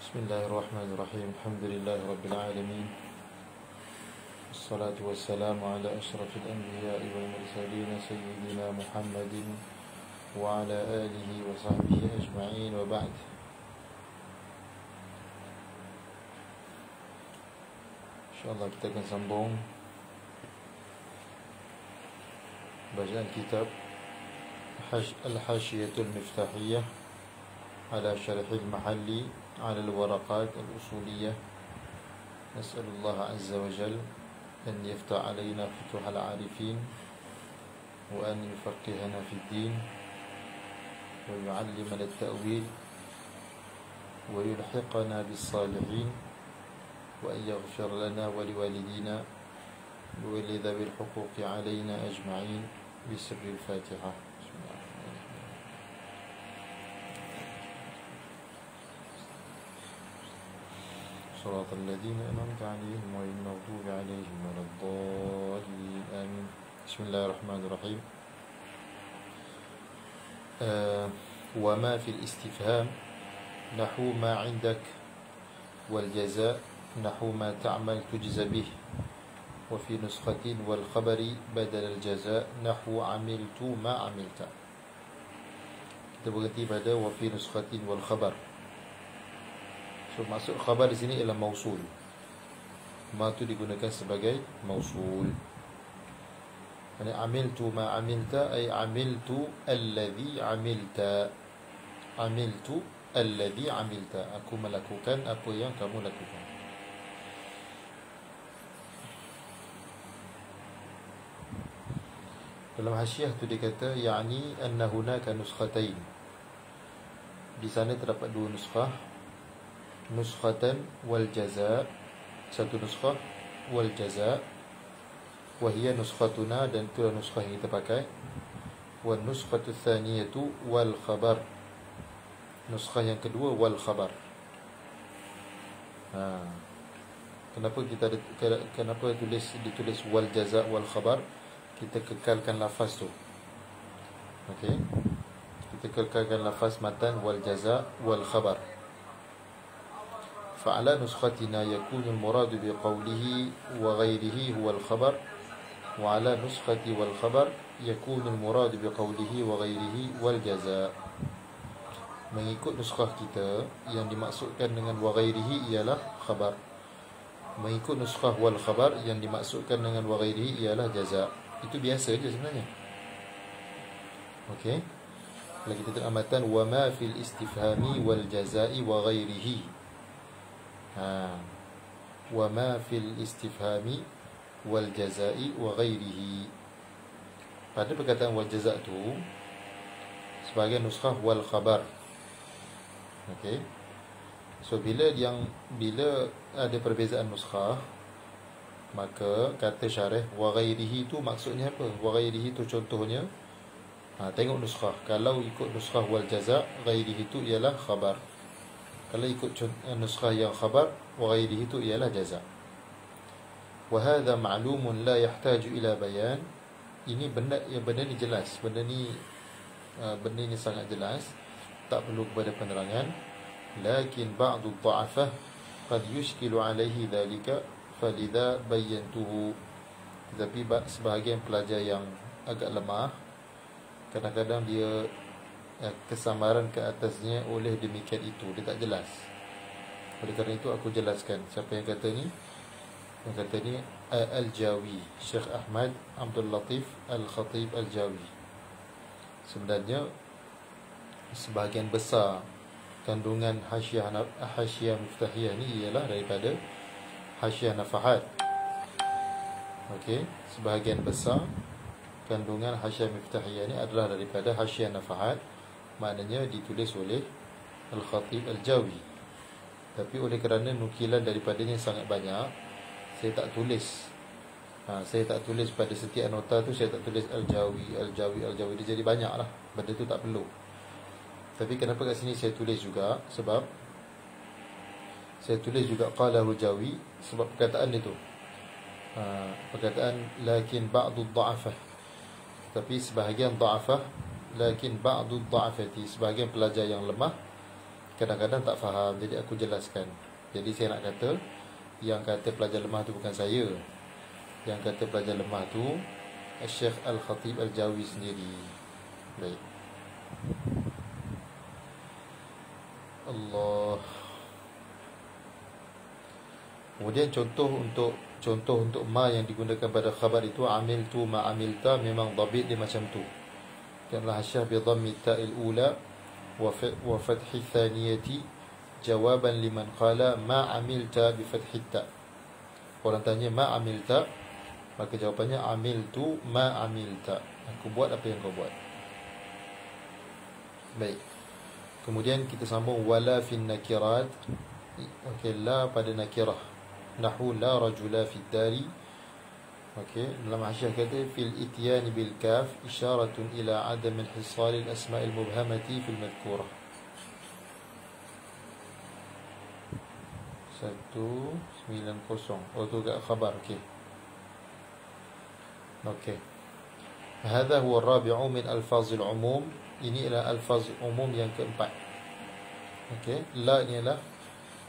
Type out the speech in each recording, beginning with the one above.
Bismillahirrahmanirrahim. Alhamdulillahi rabbil alamin. Wassalatu wassalamu ala asyrafil anbiya'i wal mursalin sayyidina Muhammadin wa ala alihi wa sahbihi ajma'in wa ba'd. InsyaAllah kita akan sambung bacaan kitab Al-Hasyiyatul Miftahiyah ala Syarhil Mahalli على الورقات الأصولية. نسأل الله عز وجل أن يفتح علينا فتوح العارفين وأن يفقهنا في الدين ويعلمنا التأويل ويلحقنا بالصالحين وأن يغفر لنا ولوالدينا ولذوي الحقوق علينا أجمعين بسر الفاتحة. صراط الذين أنعمت عليهم غير المغضوب عليهم ولا الضالين آمين. بسم الله الرحمن الرحيم. وما في الاستفهام نحو ما عندك، والجزاء نحو ما تعمل تجزى به. وفي نسخة والخبر بدل الجزاء نحو عملت ما عملت. Kita berhenti pada وفي نسخة والخبر. So maksud khabar di sini ialah mausul. Ma tu digunakan sebagai mausul. Yani amiltu ma amilta ay amiltu alladhi amilta. Amiltu alladhi amilta. Aku melakukan apa yang kamu lakukan. Dalam hasyiah tu dia kata yani anna hunaka nuskhatain. Di sana terdapat dua nuskhah. Nuskhatan wal jaza', satu nuskhah, wal jaza', wahia nuskhatuna, dan itulah nuskhah yang kita pakai. Wal nuskhatu thaniyatu wal khabar, nuskhah yang kedua wal khabar. Kenapa ditulis wal jaza' wal khabar? Kita kekalkan lafaz tu. Okey, kita kekalkan lafaz matan wal jaza' wal khabar. فعلى نسختنا يكون المراد بقوله وغيره هو الخبر، وعلى نسخة والخبر يكون المراد بقوله وغيره والجزاء. Mengikut nuskhah kita, yang dimaksudkan dengan وغيره ialah khabar. Mengikut nuskhah wal khabar, yang dimaksudkan dengan وغيره ialah jaza'. Itu biasa je sebenarnya. Okey. Kalau kita tengok amatan وما في الاستفهام والجزاء وغيره. وما في الاستفهام والجزاء وغيره. Pada perkataan wal jaza' tu sebagai nuskhah wal khabar. Okey. So bila ada perbezaan nuskhah, maka kata syarih wa ghairihi tu maksudnya apa? Wa ghairihi tu contohnya, tengok nuskhah. Kalau ikut nuskhah wal jaza', ghairihi tu ialah khabar. Kalau ikut nuskhah yang khabar, wa ghairihi itu ialah jaza'. Wa hadha ma'lumun la yahtaju ila bayan. Ini benda ni jelas. Benda ni sangat jelas, tak perlu kepada penerangan. Lakin ba'du dha'afah qad yushkilu alaihi dhalika falidha bayyantuhu. Tetapi sebahagian pelajar yang agak lemah, kadang-kadang dia kesamaran ke atasnya oleh demikian itu, dia tak jelas. Oleh kerana itu aku jelaskan. Siapa yang kata ni? Yang kata ni Al-Jawi, Syekh Ahmad Abdul Latif Al-Khatib Al-Jawi. Sebenarnya sebahagian besar kandungan hasyiah Miftahiyah ni ialah daripada hasyiah Nafahat. Okey, sebahagian besar kandungan hasyiah Miftahiyah ni adalah daripada hasyiah Nafahat. Maknanya ditulis oleh Al-Khatib Al-Jawi. Tapi oleh kerana nukilan daripadanya sangat banyak, saya tak tulis. Saya tak tulis pada setiap nota tu, saya tak tulis Al-Jawi, Al-Jawi, Al-Jawi. Dia jadi banyak lah. Benda tu tak perlu. Tapi kenapa kat sini saya tulis juga? Sebab saya tulis juga qalahu Jawi, sebab perkataan dia tu, perkataan lakin ba'du dha'afah. Tapi sebahagian dha'afah, lakin ba'du dha'afati, sebahagian pelajar yang lemah kadang-kadang tak faham, jadi aku jelaskan. Jadi saya nak kata, yang kata pelajar lemah tu bukan saya. Yang kata pelajar lemah tu Syekh Al-Khatib Al-Jawi sendiri. Baik. Allah. Kemudian contoh untuk ma yang digunakan pada khabar itu, amiltu ma amilta, memang dhabit dia macam tu. Kanlah hasyah bi dhammi ta'il ula wa fathi thaniyati jawaban liman qala ma amilta bi fathi ta. Orang tanya ma amilta, maka jawapannya amiltu ma amilta. Aku buat apa yang kau buat. Baik. Kemudian kita sambung wala fin nakirat. Okey, la pada nakirah. Nahu la rajula fid dari. Okey, dalam hasyah kata fil ityan bil kaf isyaratun ila adam al hisal al asma' al mubhamati fil madhkurah. 190. Oh, tu kat khabar. Okey. Okey. Hadha huwa ar-rabi'u min alfaz al-umum. Ini adalah alfaz umum yang keempat. Okey, la ni adalah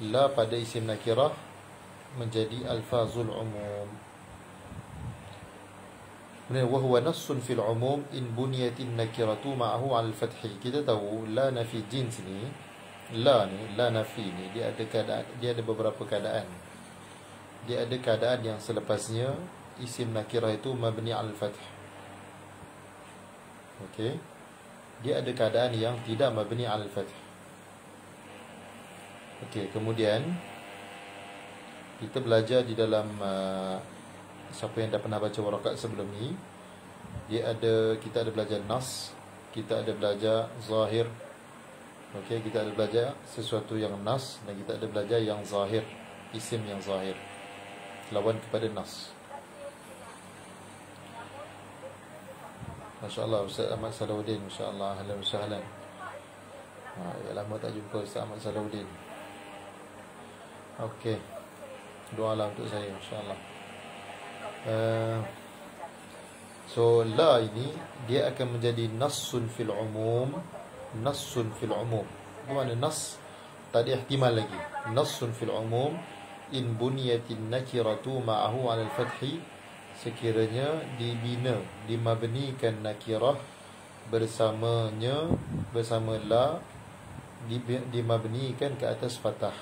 la pada isim nakirah menjadi alfazul umum. Kemudian wa huwa nassun fil umum in bunyatin nakiratu ma'ahu 'ala al-fathi. Kita tahu la nafi jins ni, la ni, la nafi ni dia ada keadaan, dia ada beberapa keadaan. Dia ada keadaan yang selepasnya isim nakirah itu mabni 'ala al-fath. Okey. Dia ada keadaan yang tidak mabni 'ala al-fath. Okey, kemudian kita belajar di dalam siapa yang dah pernah baca warakat sebelum ni, kita ada belajar nas, kita ada belajar zahir. Okey, kita ada belajar sesuatu yang nas dan kita ada belajar yang zahir, isim yang zahir lawan kepada nas. Masya-Allah Ustaz Ahmad Salahuddin, masya-Allah, ahlan wa sahlan. Lama tak jumpa Ustaz Ahmad Salahuddin. Okey, doalah untuk saya, insya-Allah. So la ini dia akan menjadi nassun fil umum. Nassun fil umum, mana nas tadi ihtimal lagi. Nassun fil umum in bunyatin nakiratu ma'ahu 'ala al-fathi, sekiranya dibina, dimabnikan nakirah bersamanya, bersama la, dimabnikan ke atas fathah.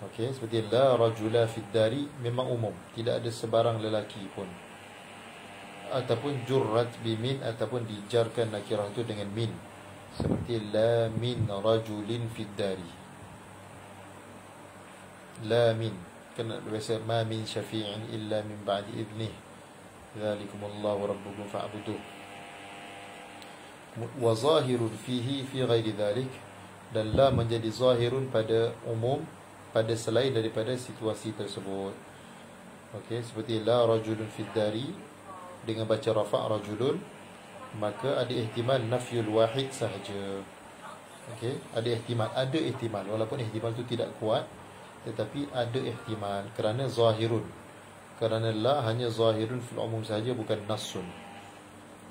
Okey, seperti la rajula fid dari, memang umum, tidak ada sebarang lelaki pun. Ataupun jurrat bimin, ataupun dijarkan nakirah itu dengan min, seperti la min rajulin fid dari. La min, kan biasa ma min syafi'in illa min ba'di idnih, dzalikumullahu rabbukum fa'buduh. Wa zahirun fihi fi ghairi dhalik, dan la menjadi zahirun pada umum, pada selain daripada situasi tersebut. Okey, seperti la rajulun fid dari dengan baca rafa' rajulun, maka ada ihtimal nafyul wahid sahaja. Okey, ada ihtimal walaupun ihtimal itu tidak kuat, tetapi ada ihtimal kerana zahirun. Kerana la hanya zahirun fil umum sahaja, bukan nassun.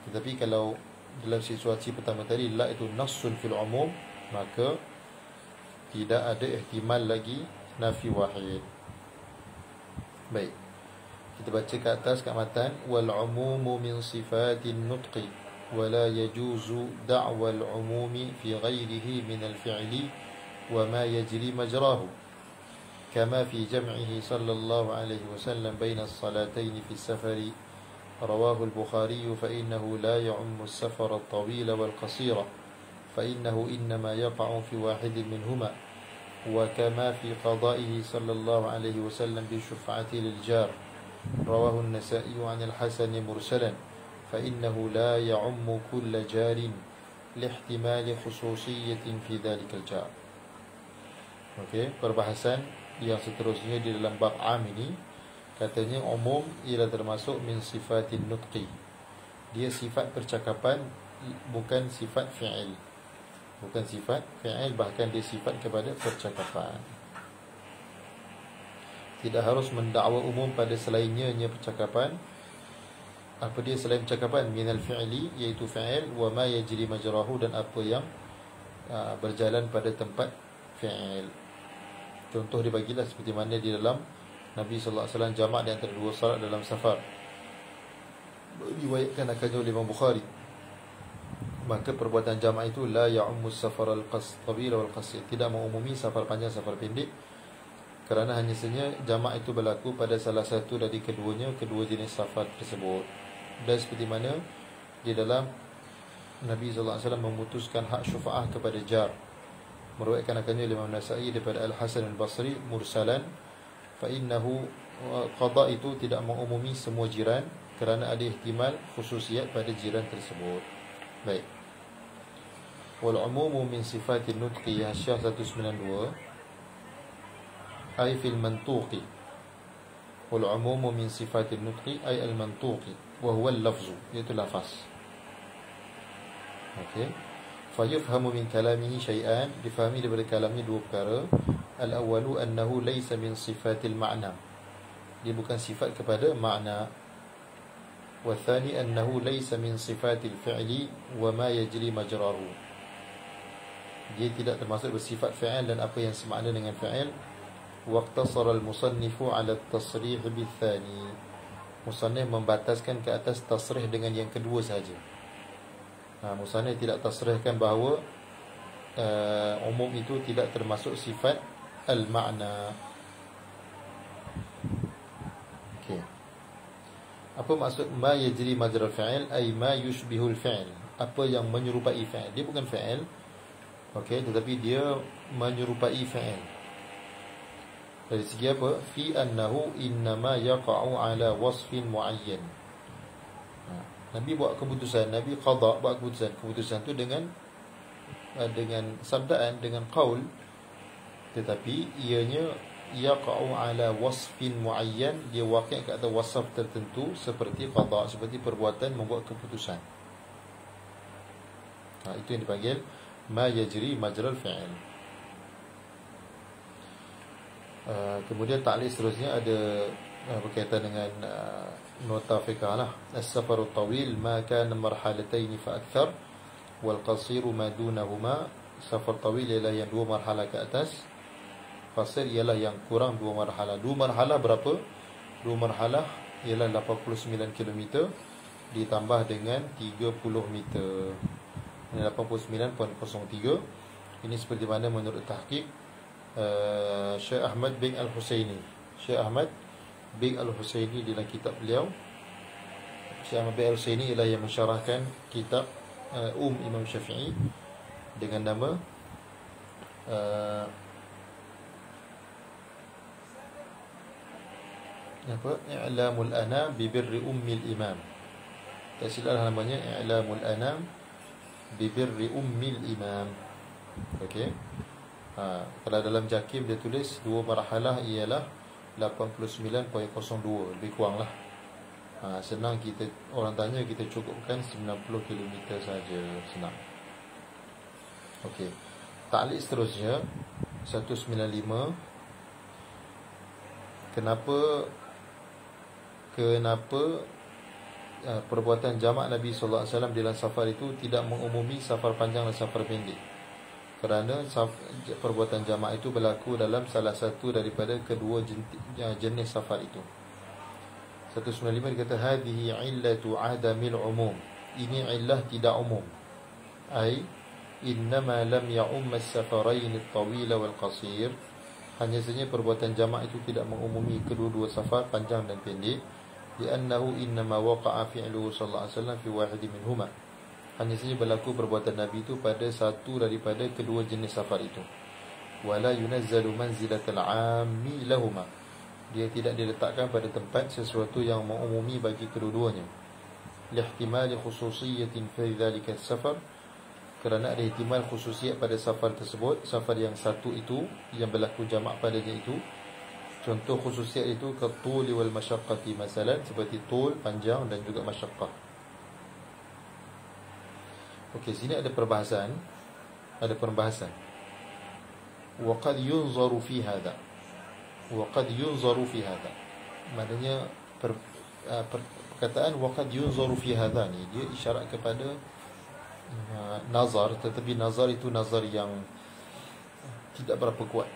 Tetapi kalau dalam situasi pertama tadi la itu nassun fil umum, maka tidak ada ihtimal lagi nafi wahid. Baik, kita baca ke atas kat matan. Wal umumu min sifatin nutqi wa la yajuzu da'wa al umumi fi ghairihi min al fi'li wa ma yajri majrahu, kama fi jam'ihi sallallahu alaihi wasallam baina as-salatayn fi as-safari, rawahu al-Bukhari, fa innahu la ya'ummu as-safara at-tawila wal qasira, fa innahu innama yaqa'u fi wahidin minhuma, wa kama fi qada'ihi sallallahu alaihi wasallam bi syuf'ati lil-jar, rawahu an-Nasa'i 'an al-Hasan mursalan, fa innahu la ya'ummu kull jarin lihtimali khususiyatin fi dhalika al-jar. Okey, perbahasan yang seterusnya di dalam bab am ini, katanya umum ialah termasuk min sifatin nutqi. Dia sifat percakapan, bukan sifat fi'il. Bukan sifat fi'il, bahkan dia sifat kepada percakapan. Tidak harus mendakwa umum pada selainnya percakapan. Apa dia selain percakapan? Minal fi'li, iaitu fi'il, wa ma yajri majrahu, dan apa yang berjalan pada tempat fi'il. Contoh dibagilah seperti mana di dalam Nabi sallallahu alaihi wasallam jamak di antara dua salat dalam safar, riwayatkan akan oleh Imam Bukhari. Maka perbuatan jamak itu la ya'ummu safar al-qasir wal qasir, tidak mengumumi safar panjang safar pendek, kerana hanya saja jamak itu berlaku pada salah satu dari kedua jenis safar tersebut. Dan seperti mana di dalam Nabi sallallahu alaihi wasallam memutuskan hak syufa'ah kepada jar, meruatkan akannya oleh Imam Nasa'i daripada Al-Hasan Al-Basri mursalan, fa innahu qada itu tidak mengumumi semua jiran kerana ada ihtimal khususiat pada jiran tersebut. Baik. Wal umumu min sifatin nutqi Hasyah 192 ay fil mantuqi. Wal umumu min sifatin nutqi ay al mantuqi wa huwa al-lafzu, iaitu lafaz. Okey. Fayufhamu min kalamihi syai'an, difahami daripada kalamnya dua perkara. Al-awwalu annahu laysa min sifatil ma'na, dia bukan sifat kepada makna. Wa thani annahu laysa min sifatil fi'li wa ma yajri majrahu, dia tidak termasuk bersifat fi'il dan apa yang semakna dengan fi'il. Waqtasara al-musannifu 'ala at-tasrih bil-thani, musannif membataskan ke atas tasrih dengan yang kedua saja. Musannif tidak tasrihkan bahawa umum itu tidak termasuk sifat al-ma'na. Okey. Apa maksud ma yajri majra al-fi'il? Ay ma yushbihul fi'il, apa yang menyerupai fi'il. Dia bukan fi'il, okey, tetapi dia menyerupai fi'il. Dari segi apa? Fi annahu innama yaqa'u ala wasfin muayyan. Nabi buat keputusan, Nabi qada, buat keputusan tu dengan sabdaan, dengan qaul, tetapi ianya yaqa'u ala wasfin muayyan, dia waqi' ke atas wasaf tertentu, seperti qada, seperti perbuatan membuat keputusan. Itu yang dipanggil ma yajri majral fi'il. Kemudian ta'liq seterusnya ada berkaitan dengan nota fiqh lah. As-safaru tawil ma kana marhalatayn fa akthar wal qasiru ma dunahuma. Safar tawil ialah yang dua marhalah ke atas, qasir ialah yang kurang dua marhalah. Dua marhalah berapa? Dua marhalah ialah 89 km ditambah dengan 30 meter. Ini 89.03. Ini seperti mana menurut tahqiq Syekh Ahmad bin Al-Husaini. Syekh Ahmad bin Al-Husaini dalam kitab beliau, Syekh Ahmad bin Al-Husaini ialah yang mensyarahkan kitab Imam Syafi'i dengan nama I'lamul Anam bi birri Ummil Imam. Tak silap namanya I'lamul Anam bi birri Ummil Imam. Okey. Kalau dalam Jakim dia tulis dua marhalah ialah 89.02, lebih kurang lah. Senang kita, orang tanya kita cukupkan 90 km saja, senang. Okey. Ta'liq seterusnya 195. Kenapa perbuatan jamak Nabi sallallahu alaihi wasallam dalam safar itu tidak mengumumi safar panjang dan safar pendek? Kerana perbuatan jamak itu berlaku dalam salah satu daripada kedua jenis safar itu. 195 dia kata hadhihi illatu adamil umum, ini illah tidak umum. Ai innama lam ya'um as-safarain at-tawil wal qasir, hanya saja perbuatan jamak itu tidak mengumumi kedua-dua safar panjang dan pendek. Li'annahu innama waqa'a fi'luhu sallallahu alaihi wasallam fi wahid minhuma, hanya saja berlaku perbuatan Nabi itu pada satu daripada kedua jenis safar itu. Wala yunazzalu manzilatal 'ammi lahuma, dia tidak diletakkan pada tempat sesuatu yang mengumumi bagi kedua-duanya. Lihtimali khususiyatin fi dhalika safar, kerana ada ihtimal khususiat pada safar tersebut, safar yang satu itu yang berlaku jamak padanya itu. Contoh khususiat itu ketul wal masyaqqati, masalan seperti tul panjang dan juga masyaqqah. Okey, sini ada perbahasan. Wa qad yunzaru fi hadha. Maknanya perkataan wa qad yunzaru fi hadha ni dia isyarat kepada nazar, tetapi nazar itu nazar yang tidak berapa kuat.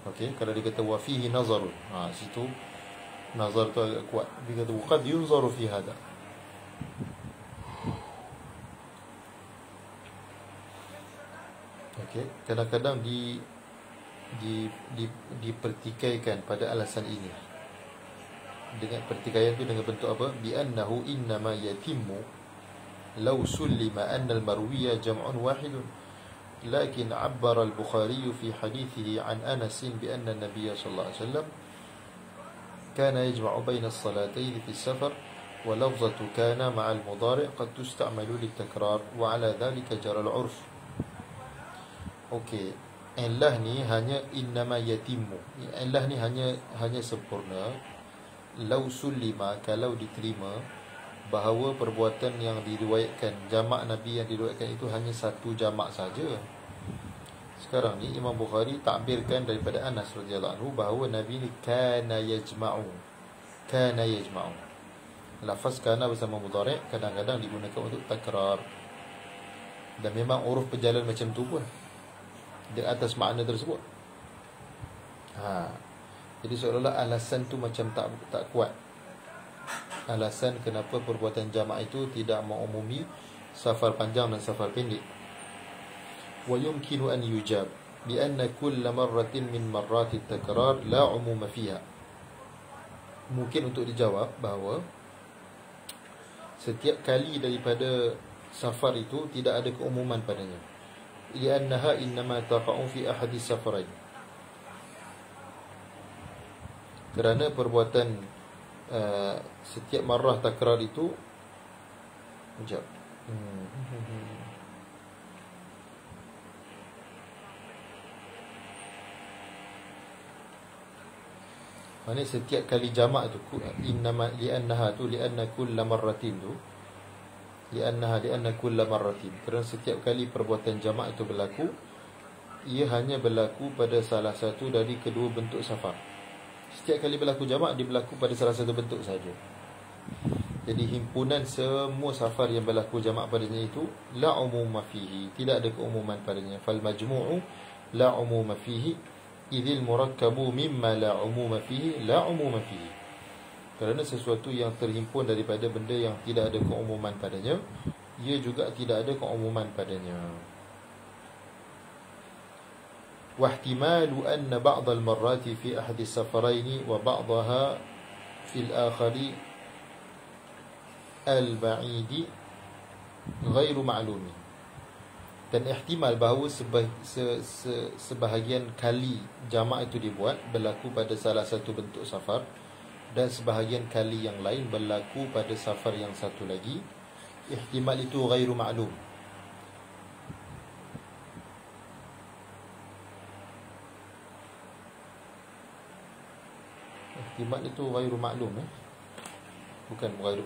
Okey, kalau dia kata wa fihi nazarun, situ nazar tu agak kuat. Dia kata qad yunzaru fi hada. Okey, kadang-kadang dipertikaikan pada alasan ini. Dengan pertikaian itu dengan bentuk apa? Bi annahu innama yatimmu law sullima anna al-marwiya jam'un wahidun. لكن عبر البخاري في حديثه عن أنس بأن النبي صلى الله عليه وسلم كان يجمع بين الصلاتين في السفر ولفظة كان مع المضارع قد تستعمل للتكرار وعلى ذلك جرى العرف. Okey, illah ni hanya innama yatimmu. Illah ni hanya sempurna lau sulima, kalau diterima bahawa perbuatan yang diriwayatkan, jamak Nabi yang diriwayatkan itu hanya satu jamak saja. Sekarang ni Imam Bukhari takbirkan daripada Anas radhiyallahu anhu bahawa Nabi ni kana yajma'u. Lafaz kana bersama mudhari' kadang-kadang digunakan untuk takrar. Dan memang uruf berjalan macam tu pun di atas makna tersebut. Jadi seolah-olah alasan tu macam tak kuat. Alasan kenapa perbuatan jamak itu tidak mengumumi safar panjang dan safar pendek. Wa yumkinu an yujab bi anna kull marratin min marrati at-takrar la umuma fiha. Mungkin untuk dijawab bahawa setiap kali daripada safar itu tidak ada keumuman padanya. Li'annaha innama taqa'u fi ahadi safarain. Kerana perbuatan setiap marrah takrar itu sekejap. Maksudnya setiap kali jamak tu innama li'annaha tu li'anna kulla marratin tu li'anna kulla marratin, kerana setiap kali perbuatan jamak itu berlaku, ia hanya berlaku pada salah satu dari kedua bentuk safar. Setiap kali berlaku jamak, dia berlaku pada salah satu bentuk saja. Jadi himpunan semua safar yang berlaku jamak padanya itu la umuma fihi, tidak ada keumuman padanya. Fal majmu'u la umuma fihi idhil murakkabu mimma la umuma fihi la umuma fihi. Kerana sesuatu yang terhimpun daripada benda yang tidak ada keumuman padanya, ia juga tidak ada keumuman padanya. واحتمال أن بعض المرات في أحد السفرين وبعضها في الآخر البعيد غير معلوم. Dan ihtimal bahawa sebahagian kali jamak itu dibuat berlaku pada salah satu bentuk safar, dan sebahagian kali yang lain berlaku pada safar yang satu lagi. Ihtimal itu ghairu ma'lum. Ihtimal itu ghairu ma'lum, bukan ghairu.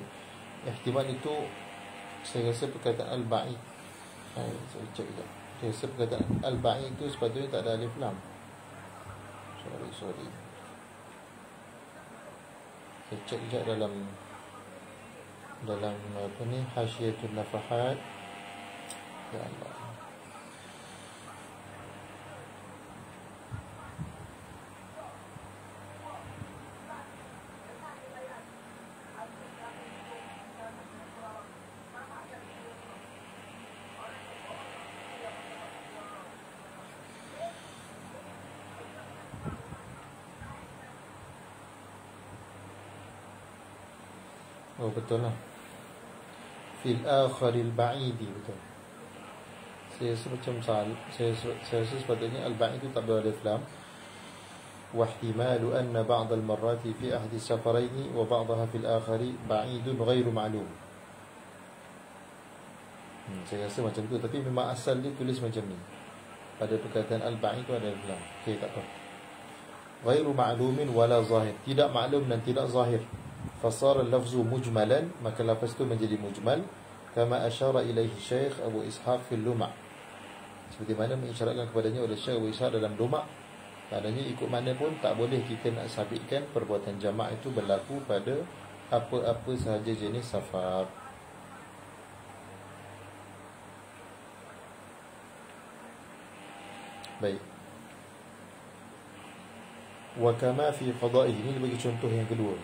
Ihtimal itu saya rasa perkataan al-ba'id. Saya cek sekejap. Saya rasa perkataan al-ba'id itu sepatutnya tak ada alif lam. Sorry. Saya cek sekejap dalam apa ni, Hasyiatul Nafahat. Ya Allah. Oh betul lah, fil akharil ba'idi, betul. Saya rasa macam saya rasa sepatutnya al-ba'id itu tak beralif lam. Wahtimalu anna ba'd al-marrat fi ahdi safaraini wa ba'daha fil akhari ba'idun ghairu ma'lum. Saya rasa macam tu, tapi memang asal dia tulis macam ni. Pada perkataan al-ba'id itu ada alif lam. Okey, tak apa. Ghairu ma'lumin wala zahir, tidak maklum dan tidak zahir. Fasara al-lafzu mujmalan, maka lafaz itu menjadi mujmal, kama asyara ilaihi Syekh Abu Ishaq fil Luma', seperti mana mengisyaratkan kepadanya oleh Syekh Abu Ishaq dalam Luma'. Maknanya ikut mana pun tak boleh kita nak sabitkan perbuatan jamak itu berlaku pada apa-apa sahaja jenis safar. Baik. Wa kama fi qada'i, ini bagi contoh yang kedua.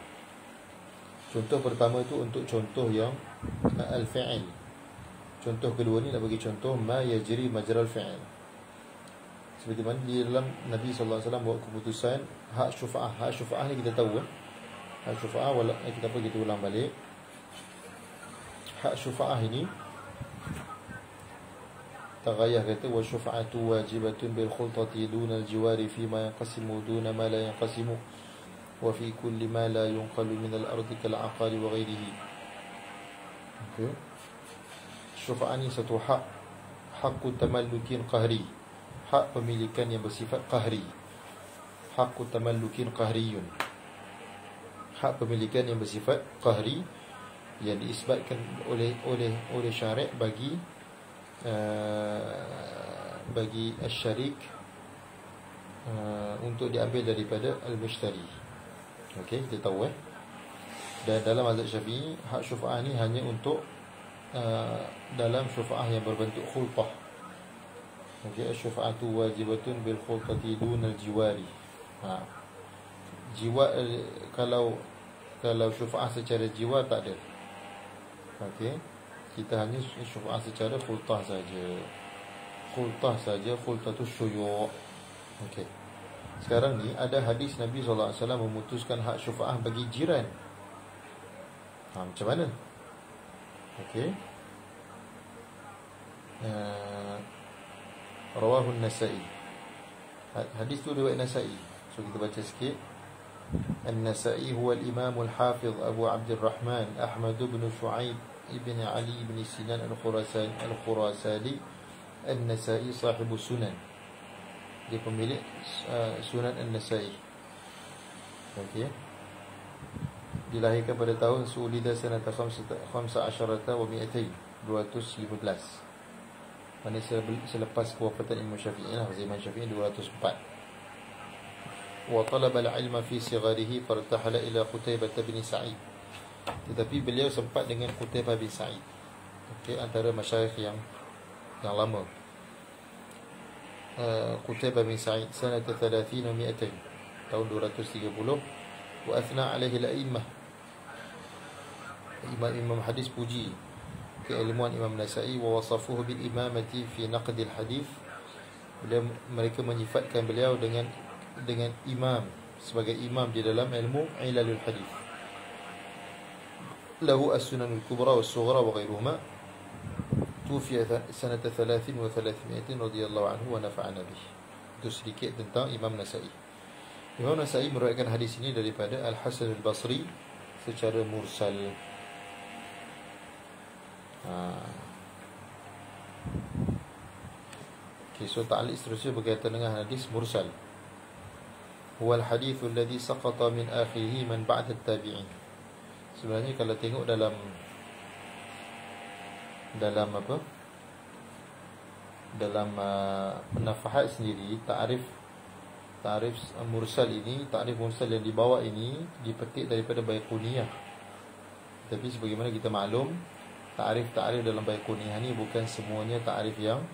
Contoh pertama itu untuk contoh yang al-fi'il. Contoh kedua ni nak bagi contoh ma yajri majral fi'il. Seperti mana di dalam Nabi sallallahu alaihi wasallam buat keputusan hak syufa'ah. Hak syufa'ah ni kita tahu hak syufa'ah, wala kita apa, kita ulang balik. Hak syufa'ah ini Taghayah kata wa syufa'atu wajibatun bil khultati duna al-jiwari fima yanqasimu duna ma la yanqasimu wa fi kulli ma la yunqalu min al-ardi kal-aqali wa ghairihi. Okay. Syufa'ah ni satu hak, hakku tamallukin qahri, hak pemilikan yang bersifat qahri. Hakku tamallukin qahriyun, hak pemilikan yang bersifat qahri yang diisbatkan oleh syarik bagi asy-syarik untuk diambil daripada al-mushtari. Okey, kita tahu Dan dalam mazhab Syafi'i, hak syufa'ah ni hanya untuk dalam syufa'ah yang berbentuk khultah. Okey, syufa'atu wajibatun bil khultati dun al-jiwari. Jiwa, kalau syufa'ah secara jiwa tak ada. Okey, kita hanya syufa'ah secara khultah saja. Khultah saja, khultatus syuyu'. Okey. Sekarang ni ada hadis Nabi sallallahu alaihi wasallam memutuskan hak syufa'ah bagi jiran. Macam mana? Okey. Rawahu an-Nasa'i. Hadis tu riwayat Nasa'i. So kita baca sikit. An-Nasa'i huwa al-Imam al-Hafiz Abu Abdurrahman Ahmad bin Shu'aib ibn Ali ibn Sinan al-Khurasani An-Nasa'i sahibu sunan. Dia pemilik Sunan An-Nasa'i. Okey. Dilahirkan pada tahun Sulida sanata 15 wa 200 215. Mana selepas kewafatan Imam Syafi'i lah. Imam Syafi'i 204. Wa talaba al-ilma fi sigharihi fartahala ila Qutaybah bin Sa'id. Tetapi beliau sempat dengan Qutaybah bin Sa'id. Okey, antara masyayikh yang lama. Qutaybah bin Sa'id sanata 30 wa 200, tahun 230. Wa athna alaihi al-a'immah. Imam hadis puji keilmuan Imam Nasa'i wa wasafuhu bil imamati fi naqd al-hadis. Mereka menyifatkan beliau dengan imam, sebagai imam di dalam ilmu ilalul hadis. Lahu as-sunan al-kubra was-sughra wa ghairuhuma. Tufiya sanata 30 wa 300 radhiyallahu anhu wa nafa'ana bih. Itu sedikit tentang Imam Nasa'i. Imam Nasa'i meriwayatkan hadis ini daripada Al-Hasan al-Basri secara mursal. Okay, so ta'liq seterusnya berkaitan dengan hadis mursal. Huwa al-hadithu alladhi saqata min akhirihi man ba'da at-tabi'in. Sebenarnya kalau tengok dalam penafahat sendiri, ta'rif mursal ini, ta'rif mursal yang dibawa ini dipetik daripada Baiquniyah. Tapi sebagaimana kita maklum, ta'rif dalam Baiquniyah ni bukan semuanya ta'rif yang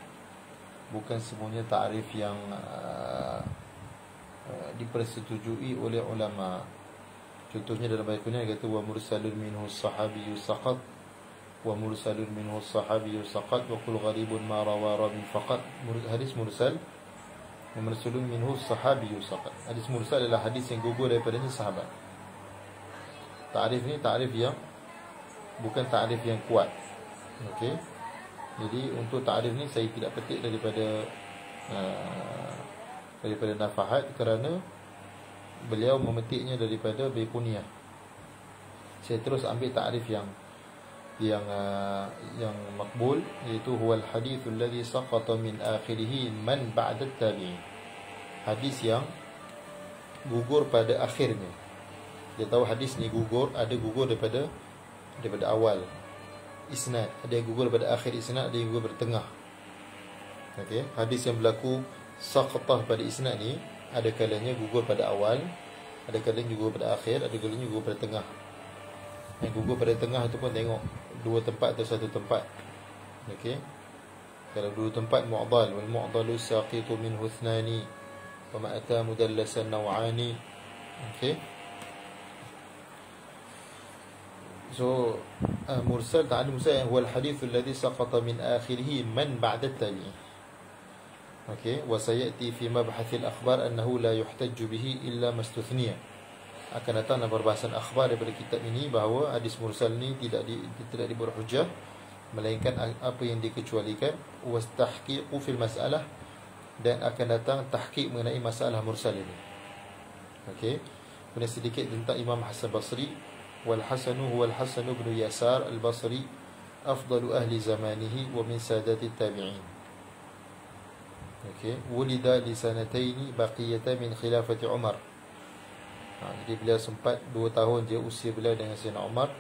dipersetujui oleh ulama. Contohnya dalam Baiquniyah kata wa mursalun minhu sahabiyyu saqat, wa mursalun minhu sahabiyyu saqat wa qul gharibun ma rawa rawi faqat. Hadis mursal, wa mursalun minhu sahabiyyu saqat. Hadis mursal adalah hadis yang gugur daripadanya sahabat. Ta'rif ni ta'rif yang bukan ta'rif yang kuat. Okey. Jadi untuk ta'rif ni saya tidak petik daripada nafahat, kerana beliau memetiknya daripada Baiquniyah. Saya terus ambil ta'rif yang makbul, iaitu huwal hadithul ladzi saqata min akhirih man ba'da at-tabi'in. Hadis yang gugur pada akhirnya. Dia tahu hadis ni gugur, ada gugur daripada awal isnad, ada yang gugur pada akhir isnad, ada yang gugur pada tengah. Okey, hadis yang berlaku saqatah pada isnad ni ada kalanya gugur pada awal, ada kalanya gugur pada akhir, ada kalanya gugur pada tengah. Yang gugur pada tengah itu pun tengok dua tempat atau satu tempat. Okey. Kalau dua tempat mu'dal, wal mu'dalu saqitu minhu ithnani wa ma ata mudallasan naw'ani. Okey. So mursal, ta'ani mursal huwa al-hadith alladhi saqata min akhirih man ba'da at-tabi'i. Okey, wa sayati fi mabhath al-akhbar annahu la yuhtajju bihi illa mastuthniya. Akan datang dalam perbahasan akhbar daripada kitab ini bahawa hadis mursal ni tidak diberhujjah melainkan apa yang dikecualikan. Wastahqiqu fil mas'alah, dan akan datang tahqiq mengenai masalah mursal ini. Okey, kemudian sedikit tentang Imam Hasan Basri. Wal Hasanu huwa al-Hasan ibn Yasar al-Basri, afdalu ahli zamanihi wa min sadati tabi'in. Okey, wulida li sanataini baqiyatan min khilafati Umar. Jadi beliau sempat 2 tahun je usia beliau dengan Sayyidina Umar.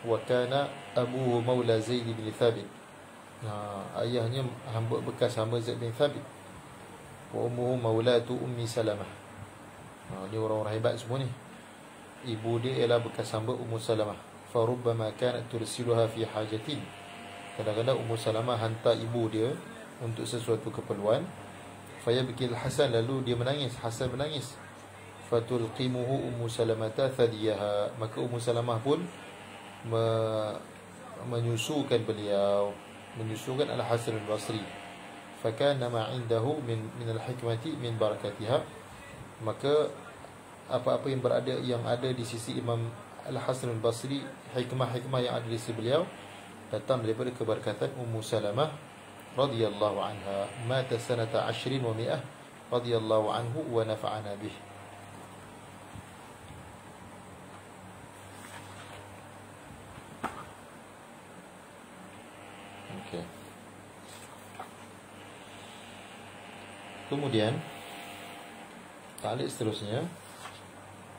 Wa kana abuhu maula Zaid bin Thabit. Ayahnya hamba bekas hamba Zaid bin Thabit. Wa ummuhu maulatu Ummi Salamah. Ni orang-orang hebat semua ni. Ibu dia ialah bekas hamba Ummu Salamah. Fa rubbama kanat tursiluha fi hajatin. Kadang-kadang Ummu Salamah hantar ibu dia untuk sesuatu keperluan. Fa yabki al-Hasan, lalu dia menangis, Hasan menangis. Fatulqimuhu Ummu Salamata thadiyaha, maka Ummu Salamah pun menyusukan beliau, menyusukan Al-Hasan Al-Basri. Fakana ma indahu min al-hikmati min barakatiha, maka apa-apa yang ada di sisi Imam Al-Hasan Al-Basri, hikmah-hikmah yang ada di sisi beliau, datang daripada keberkatan Ummu Salamah radhiyallahu anha. Mata sanata 10 wa 100 radhiyallahu anhu wa nafa'ana bih. Okay. Kemudian ta'liq seterusnya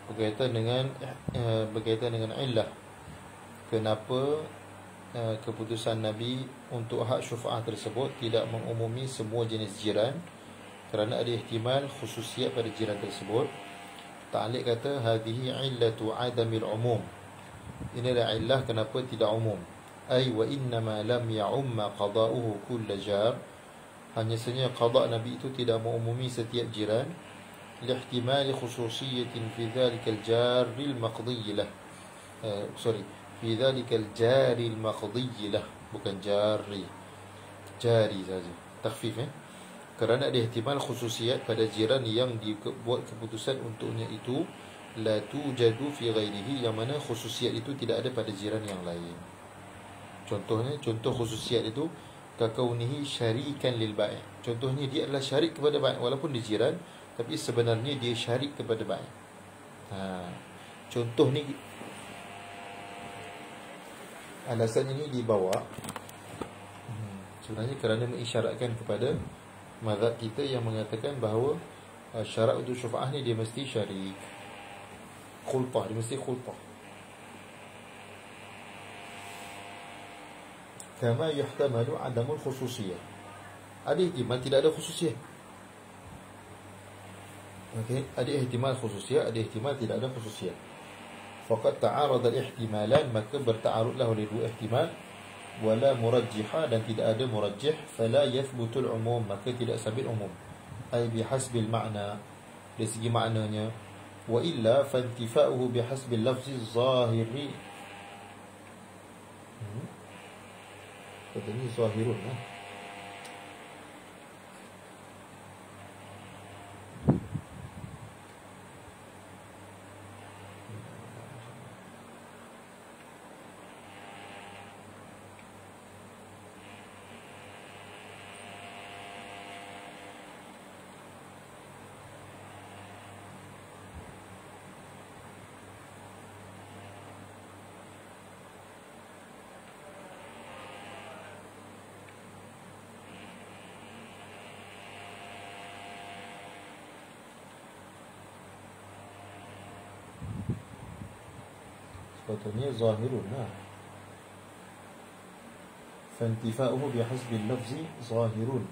berkaitan dengan illah. Kenapa keputusan Nabi untuk hak syufa'ah tersebut tidak mengumumi semua jenis jiran? Kerana ada ihtimal khususiat pada jiran tersebut. Ta'liq kata hadhihi illatu adamil umum. Ini adalah illah kenapa tidak umum. Ay wa innama lam ya'umma qada'uhu kull jar. Hanya saja qada' Nabi itu tidak mengumumi setiap jiran. لاحتمال خصوصية في ذلك الجار المقضي له. في ذلك الجار المقضي له, bukan jari, jari saja, takhfif. Kerana ada ihtimal khususiat pada jiran yang dibuat keputusan untuknya itu la tujadu fi ghairihi, yang mana khususiat itu tidak ada pada jiran yang lain. Contohnya, contoh khususiat itu kakaunihi syarikan lil bai'. Contohnya dia adalah syarik kepada bai', walaupun dia jiran tapi sebenarnya dia syarik kepada bai'. Contoh ni, alasan ini dibawa sebenarnya kerana mengisyaratkan kepada mazhab kita yang mengatakan bahawa syarat untuk syufa'ah ni dia mesti syarik, khultah, dia mesti khultah. Kama yuhtamalu adamul khususiyah, ada ihtimal tidak ada khususiyah. Okey, ada ihtimal khususiyah, ada ihtimal tidak ada khususiyah. Faqad ta'arada al-ihtimalan, maka berta'arudlah oleh dua ihtimal. Wala murajjiha, dan tidak ada murajjih. Fala yathbutu al-umum, maka tidak sabit umum. Ay bihasbil ma'na, dari segi maknanya. Wa illa fantifa'uhu bihasbil lafzi zahiri. Katanya zahirun lah. Sepatutnya zahirun lah. Fantifa'uhu bihasbil lafzi zahirun.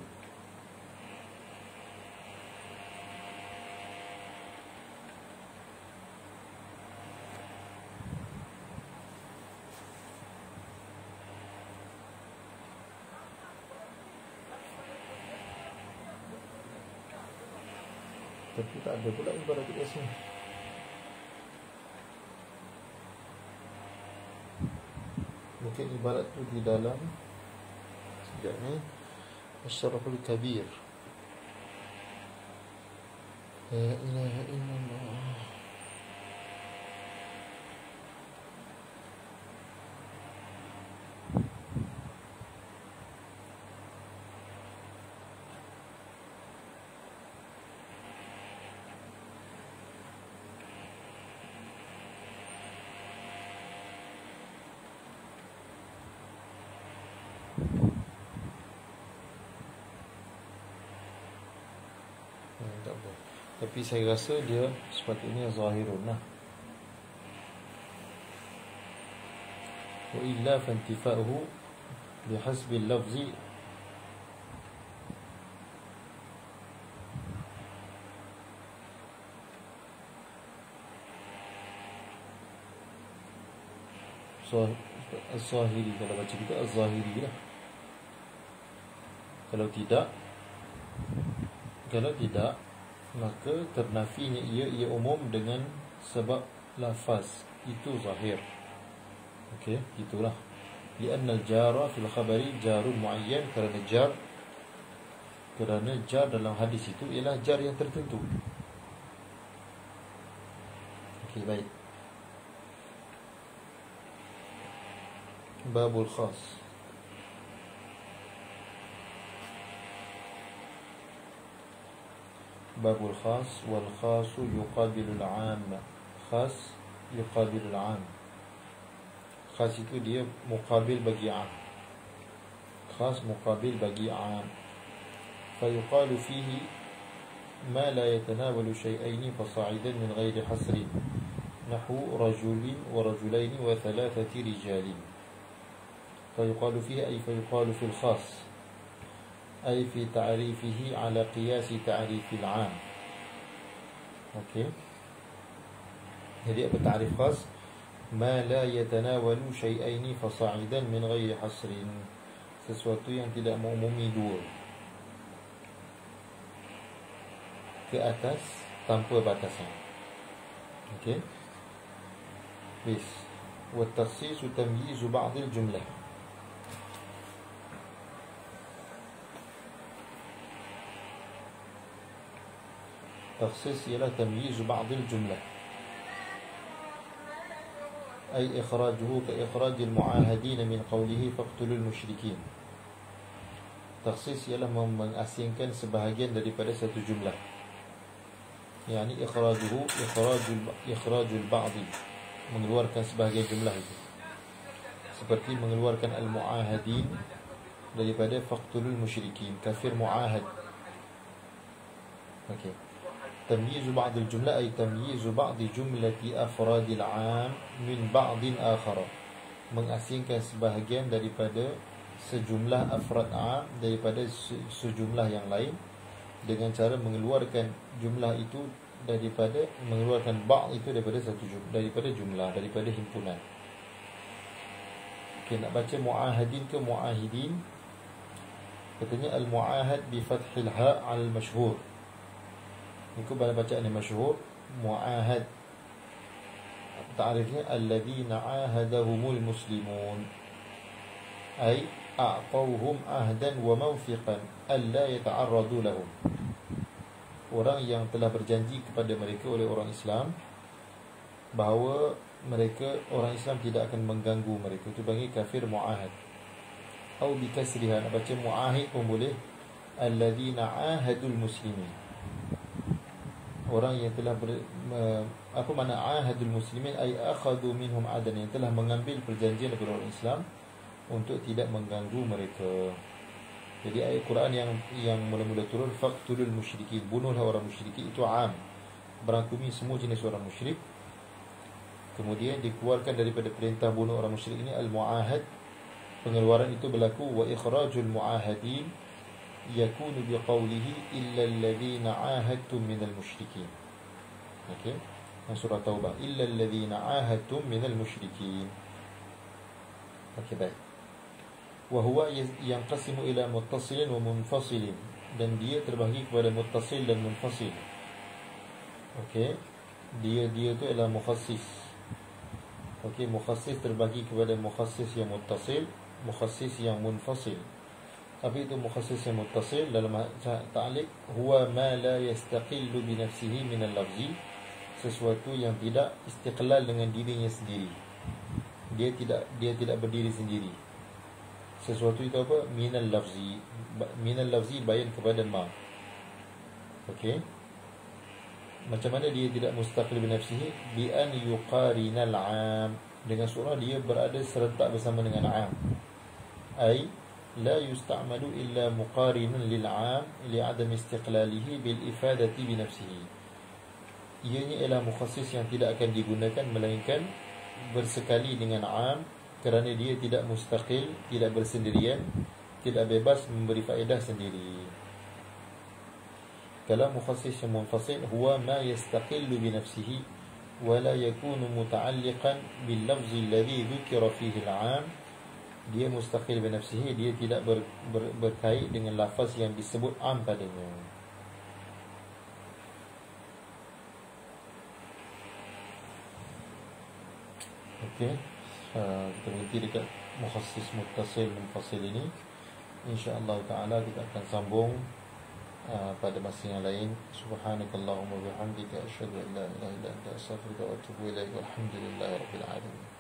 Tapi tak ada pula ibarat asmi. Mungkin ibarat tu di dalam sekejap ni Asy-Syarhul Kabir. La ilaha illallah. Tak apa. Tapi saya rasa dia sepatutnya zahirun lah. Wa illa fantifa'uhu bihasbi al-lafzi az-zahiri. Kalau baca kita az-zahiri lah. Kalau tidak maka ternafinya ia umum dengan sebab lafaz itu zahir. Okey, itulah. Lianna al-jara fil khabari jarun muayyan, kerana jar dalam hadis itu ialah jar yang tertentu. Okey, baik. Babul khas. Babul khas. Wal khasu yuqabilul 'am. Khas yuqabilul 'am. Khas itu dia muqabil bagi 'am. Khas muqabil bagi 'am. Fayuqalu fihi ma la yatanawalu shay'aini fasa'idan min ghairi hasrin, nahwu rajulin wa rajulaini wa thalathati rijalin. Fayuqalu fihi ay fayuqalu fil khas أي في تعريفه على قياس تعريف العام. Okey. Jadi apa ta'rif khas? Ma la yatanawalu syai'aini fasa'idan min ghairi hasrin. Sesuatu yang tidak mengumumi dua ke atas tanpa batasan. Okey. Bis. Wa at-takhsis tamyiz ba'd al-jumlah. تخصيص ialah تمييز بعض الجملة، أي إخراجه كإخراج المعاهدين من قوله فاقتلوا المشركين. تخصيص ialah mengasingkan sebahagian daripada satu jumlah. Yani ikhrajul ba'd, mengeluarkan sebahagian jumlah itu. Seperti mengeluarkan al-mu'ahadin daripada faqtulul musyrikin, kafir mu'ahad. Okey. تمييز بعض الجملة أي تمييز بعض جملة أفراد العام من بعض آخر. Mengasingkan sebahagian daripada sejumlah afrad am daripada sejumlah yang lain, dengan cara mengeluarkan jumlah itu daripada, mengeluarkan ba'd itu daripada satu jumlah, daripada himpunan. Okey, nak baca mu'ahadin ke mu'ahidin? Katanya al-mu'ahad bi fathil ha' al-mashhur. Itu bacaan yang masyhur, mu'ahad. Ta'rifnya alladhina ahadahumul muslimun, ay a'tawhum ahdan wa mawthiqan alla yata'arradu lahum. Orang yang telah berjanji kepada mereka oleh orang Islam bahawa mereka, orang Islam tidak akan mengganggu mereka. Itu panggil kafir mu'ahad. Atau bikasriha, nak baca mu'ahid pun boleh. Alladhina ahadul muslimin, orang yang telah apa makna ahadul muslimin? Ay akhadhu minhum adan, yang telah mengambil perjanjian daripada orang Islam untuk tidak mengganggu mereka. Jadi ayat Quran yang mula-mula turun, faqtulul musyrikin, bunuhlah orang musyrikin, itu am, berangkumi semua jenis orang musyrik. Kemudian dikeluarkan daripada perintah bunuh orang musyrik ini al-mu'ahad. Pengeluaran itu berlaku wa ikhrajul mu'ahadin yakunu biqawlihi illa alladhina ahadtum minal musyrikin. Okey, surah Taubah, illa alladhina ahadtum minal musyrikin. Okey, baik. Wa huwa yanqasimu ila muttasilin wa munfasilin, dan dia terbahagi kepada muttasil dan munfasil. Okey, dia tu adalah mukhassis. Okey, mukhassis terbagi kepada mukhassis yang muttasil, mukhassis yang munfasil. Tapi itu mukhassis yang muttasil dalam ta'liq huwa ma la yastaqillu bi nafsihi min al-lafzi, sesuatu yang tidak istiqlal dengan dirinya sendiri. Dia tidak berdiri sendiri. Sesuatu itu apa? Min al-lafzi. Min al-lafzi bayan kepada ma. Okey. Macam mana dia tidak mustaqil bi nafsihi? Bi an yuqarina al-'am, dengan surah dia berada serentak bersama dengan 'am. Ai la yusta'malu illa muqarinan lil-'am li'adam istiqlalihi bil ifadati bi nafsihi. Ianya ialah mukhassis yang tidak akan digunakan melainkan bersekali dengan 'am, kerana dia tidak mustaqil, tidak bersendirian, tidak bebas memberi faedah sendiri. Kalau mukhassis yang munfasil huwa ma yastaqillu bi nafsihi wa la yakunu muta'alliqan bil lafzi alladhi dhukira fihi al-'am. Dia mustaqil bi nafsihi, dia tidak berkait dengan lafaz yang disebut 'am padanya. Okey, kita berhenti dekat mukhassis muttasil munfasil ini. InsyaAllah ta'ala kita akan sambung pada masa yang lain. Subhanakallahumma bihamdika asyhadu an la ilaha illa anta astaghfiruka wa atubu ilaik. Walhamdulillahirabbil alamin.